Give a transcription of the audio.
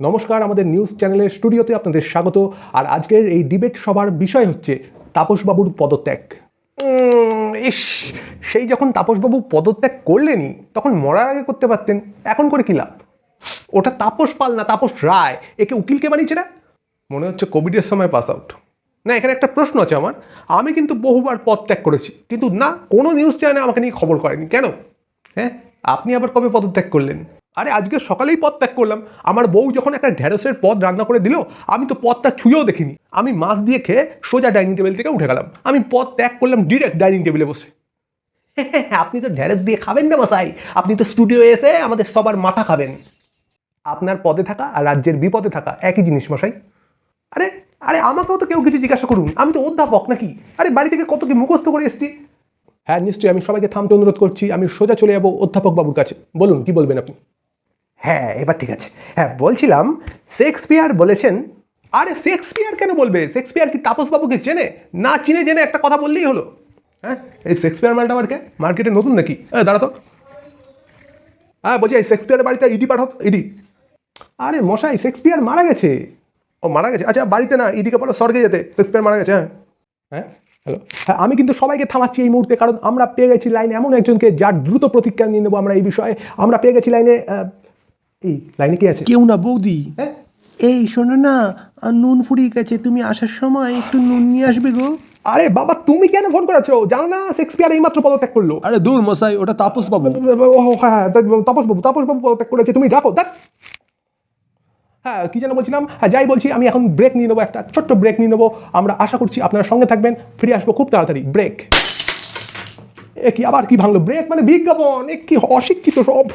নমস্কার, আমাদের নিউজ চ্যানেলের স্টুডিওতে আপনাদের স্বাগত। আর আজকের এই ডিবেট সভার বিষয় হচ্ছে তাপসবাবুর পদত্যাগ। ইস, সেই যখন তাপসবাবু পদত্যাগ করলেনই তখন মরার আগে করতে পারতেন, এখন করে কী লাভ? ওটা তাপস পাল না, তাপস রায়। একে উকিলকে বানিয়েছে না? মনে হচ্ছে কোভিডের সময় পাস আউট। না, এখানে একটা প্রশ্ন আছে আমার। আমি কিন্তু বহুবার পদত্যাগ করেছি, কিন্তু না, কোনো নিউজ চ্যানেলে আমাকে নিয়ে খবর করেনি। কেন? হ্যাঁ, আপনি আবার কবে পদত্যাগ করলেন? আরে আজকে সকালেই পদ ত্যাগ করলাম। আমার বউ যখন একটা ঢেঁড়সের পদ রান্না করে দিল, আমি তো পদটা ছুঁয়েও দেখিনি। আমি মাছ দিয়ে খেয়ে সোজা ডাইনিং টেবিল থেকে উঠে গেলাম। আমি পদ ত্যাগ করলাম ডিরেক্ট ডাইনিং টেবিলে বসে। আপনি তো ঢেঁড়স দিয়ে খাবেন না মশাই, আপনি তো স্টুডিও এসে আমাদের সবার মাথা খাবেন। আপনার পদে থাকা আর রাজ্যের বিপদে থাকা একই জিনিস মশাই। আরে আরে আমাকেও তো কেউ কিছু জিজ্ঞাসা করুন, আমি তো অধ্যাপক নাকি? আরে বাড়ি থেকে কত কি মুখস্থ করে এসেছি। হ্যাঁ নিশ্চয়ই, আমি সবাইকে থামতে অনুরোধ করছি। আমি সোজা চলে যাবো অধ্যাপক বাবুর কাছে। বলুন, কি বলবেন আপনি? হ্যাঁ, এবার ঠিক আছে। হ্যাঁ, বলছিলাম শেক্সপিয়ার বলেছেন। আরে শেক্সপিয়ার কেন বলবে? শেক্সপিয়ার কি তাপসবাবুকে চেনে? না চিনে জেনে একটা কথা বললেই হলো। হ্যাঁ, এই শেক্সপিয়ার মালটা আমার কে মার্কেটে নতুন নাকি? দাঁড়াতো। হ্যাঁ বলছি, এই শেক্সপিয়ারের বাড়িতে ইডি পাঠাতো, ইডি। আরে মশাই, শেক্সপিয়ার মারা গেছে। ও মারা গেছে? আচ্ছা, বাড়িতে না, ইডিকে বলো স্বর্গে যেতে। শেক্সপিয়ার মারা গেছে। হ্যাঁ হ্যাঁ, হ্যালো। হ্যাঁ, আমি কিন্তু সবাইকে থামাচ্ছি এই মুহূর্তে, কারণ আমরা পেয়ে গেছি লাইনে এমন একজনকে যার দ্রুত প্রতিক্রিয়া নিয়ে নেবো আমরা এই বিষয়ে। আমরা পেয়ে গেছি লাইনে। এই লাইনে কি আছে? কেউ না বৌদি। হ্যাঁ, এই শোনো না, নুন ফুরিয়ে গেছে, তুমি আসার সময় একটু নুন নিয়ে আসবে গো। আরে বাবা, তুমি কেন ফোন করেছো? জানো না শেক্সপিয়ার এইমাত্র পদত্যাগ করলো। আরে দূর মশাই, ওটা তাপস বাবু। ও হ্যাঁ, তাপসবাবু পদত্যাগ করেছে। তুমি রাখো দেখ। হ্যাঁ, কি যেন বলছিলাম? হ্যাঁ, যাই বলছি, আমি এখন ব্রেক নিয়ে নেবো, একটা ছোট্ট ব্রেক নিয়ে নেবো। আমরা আশা করছি আপনারা সঙ্গে থাকবেন। ফিরে আসবো খুব তাড়াতাড়ি। ব্রেক। এ কি আবার কি ভাঙলো? ব্রেক মানে বিজ্ঞাপন? এ কি অশিক্ষিত সব।